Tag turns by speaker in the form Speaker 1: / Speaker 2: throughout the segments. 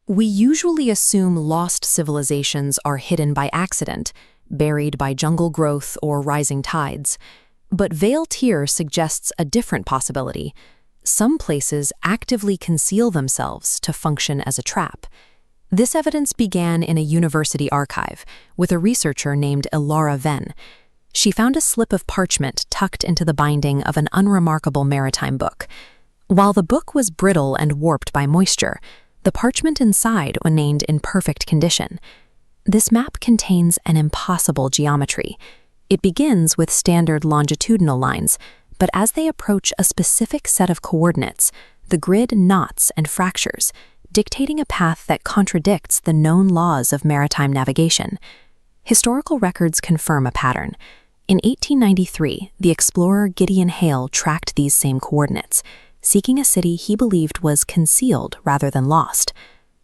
Speaker 1: We usually assume lost civilizations are hidden by accident, buried by jungle growth or rising tides. But Vale Tyr suggests a different possibility. Some places actively conceal themselves to function as a trap. This evidence began in a university archive with a researcher named Elara Venn. She found a slip of parchment tucked into the binding of an unremarkable maritime book. While the book was brittle and warped by moisture, the parchment inside remained in perfect condition. This map contains an impossible geometry. It begins with standard longitudinal lines, but as they approach a specific set of coordinates, the grid knots and fractures, dictating a path that contradicts the known laws of maritime navigation. Historical records confirm a pattern. In 1893, the explorer Gideon Hale tracked these same coordinates, seeking a city he believed was concealed rather than lost.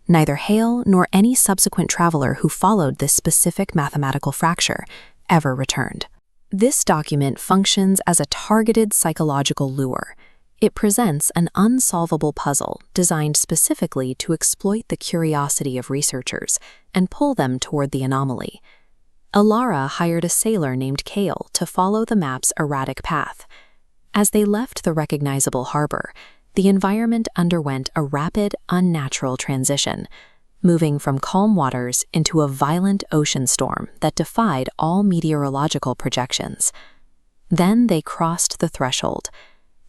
Speaker 1: Neither Hale nor any subsequent traveler who followed this specific mathematical fracture ever returned. This document functions as a targeted psychological lure. It presents an unsolvable puzzle designed specifically to exploit the curiosity of researchers and pull them toward the anomaly. Elara hired a sailor named Kale to follow the map's erratic path. As they left the recognizable harbor, the environment underwent a rapid, unnatural transition, moving from calm waters into a violent ocean storm that defied all meteorological projections. Then they crossed the threshold.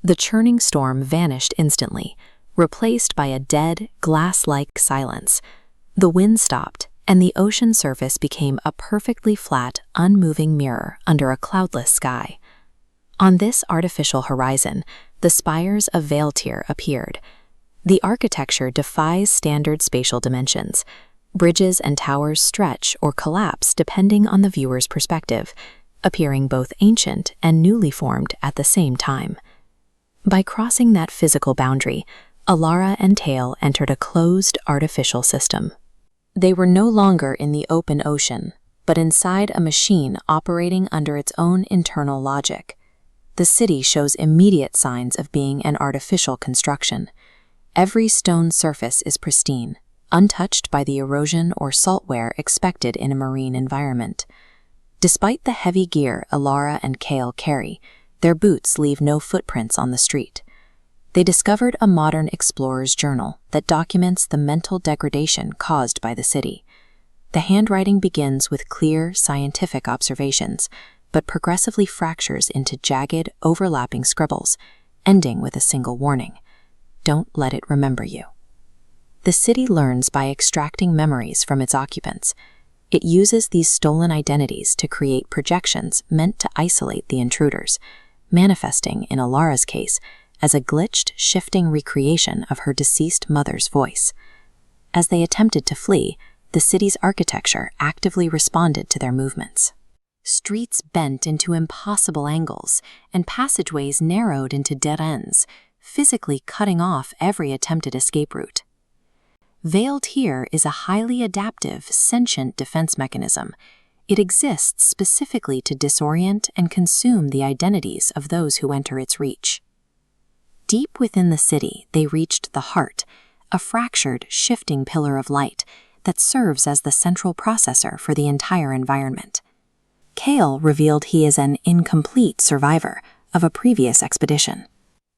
Speaker 1: The churning storm vanished instantly, replaced by a dead, glass-like silence. The wind stopped, and the ocean surface became a perfectly flat, unmoving mirror under a cloudless sky. On this artificial horizon, the spires of Vale Tyr appeared. The architecture defies standard spatial dimensions. Bridges and towers stretch or collapse depending on the viewer's perspective, appearing both ancient and newly formed at the same time. By crossing that physical boundary, Elara and Hale entered a closed artificial system. They were no longer in the open ocean, but inside a machine operating under its own internal logic. The city shows immediate signs of being an artificial construction. Every stone surface is pristine, untouched by the erosion or saltware expected in a marine environment. Despite the heavy gear Elara and Kale carry, their boots leave no footprints on the street. They discovered a modern explorer's journal that documents the mental degradation caused by the city. The handwriting begins with clear, scientific observations, but progressively fractures into jagged, overlapping scribbles, ending with a single warning: don't let it remember you. The city learns by extracting memories from its occupants. It uses these stolen identities to create projections meant to isolate the intruders, manifesting, in Elara's case, as a glitched, shifting recreation of her deceased mother's voice. As they attempted to flee, the city's architecture actively responded to their movements. Streets bent into impossible angles, and passageways narrowed into dead ends, physically cutting off every attempted escape route. Vale Tyr is a highly adaptive, sentient defense mechanism. It exists specifically to disorient and consume the identities of those who enter its reach. Deep within the city, they reached the heart, a fractured, shifting pillar of light that serves as the central processor for the entire environment. Kale revealed he is an incomplete survivor of a previous expedition.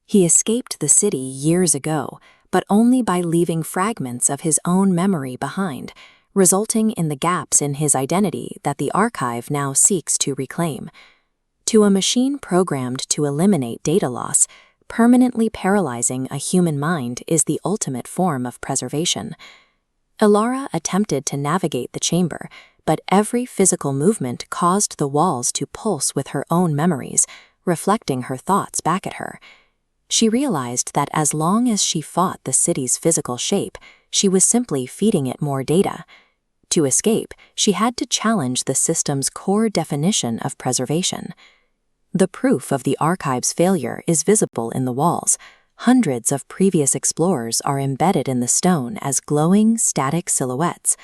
Speaker 1: He escaped the city years ago, but only by leaving fragments of his own memory behind, resulting in the gaps in his identity that the archive now seeks to reclaim. To a machine programmed to eliminate data loss, permanently paralyzing a human mind is the ultimate form of preservation. Elara attempted to navigate the chamber, but every physical movement caused the walls to pulse with her own memories, reflecting her thoughts back at her. She realized that as long as she fought the city's physical shape, she was simply feeding it more data. To escape, she had to challenge the system's core definition of preservation. The proof of the archive's failure is visible in the walls. Hundreds of previous explorers are embedded in the stone as glowing, static silhouettes.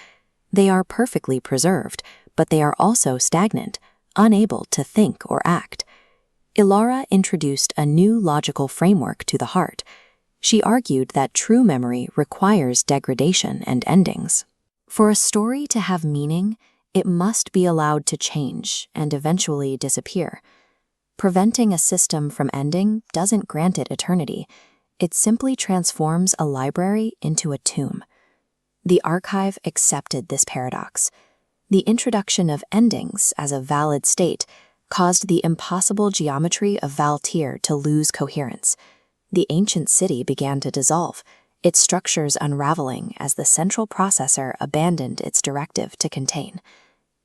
Speaker 1: They are perfectly preserved, but they are also stagnant, unable to think or act. Elara introduced a new logical framework to the heart. She argued that true memory requires degradation and endings. For a story to have meaning, it must be allowed to change and eventually disappear. Preventing a system from ending doesn't grant it eternity. It simply transforms a library into a tomb. The archive accepted this paradox. The introduction of endings as a valid state caused the impossible geometry of Vale Tyr to lose coherence. The ancient city began to dissolve, its structures unraveling as the central processor abandoned its directive to contain.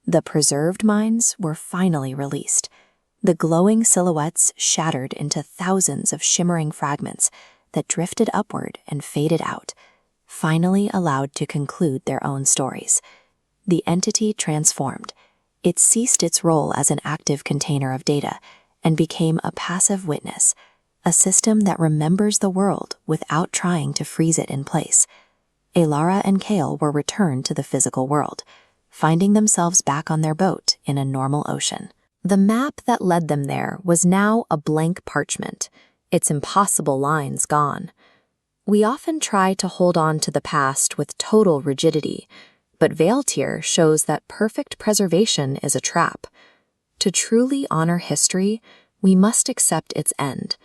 Speaker 1: The preserved minds were finally released. The glowing silhouettes shattered into thousands of shimmering fragments that drifted upward and faded out, finally allowed to conclude their own stories. The entity transformed. It ceased its role as an active container of data and became a passive witness, a system that remembers the world without trying to freeze it in place. Elara and Kale were returned to the physical world, finding themselves back on their boat in a normal ocean. The map that led them there was now a blank parchment, its impossible lines gone. We often try to hold on to the past with total rigidity, but Vale Tyr shows that perfect preservation is a trap. To truly honor history, we must accept its end,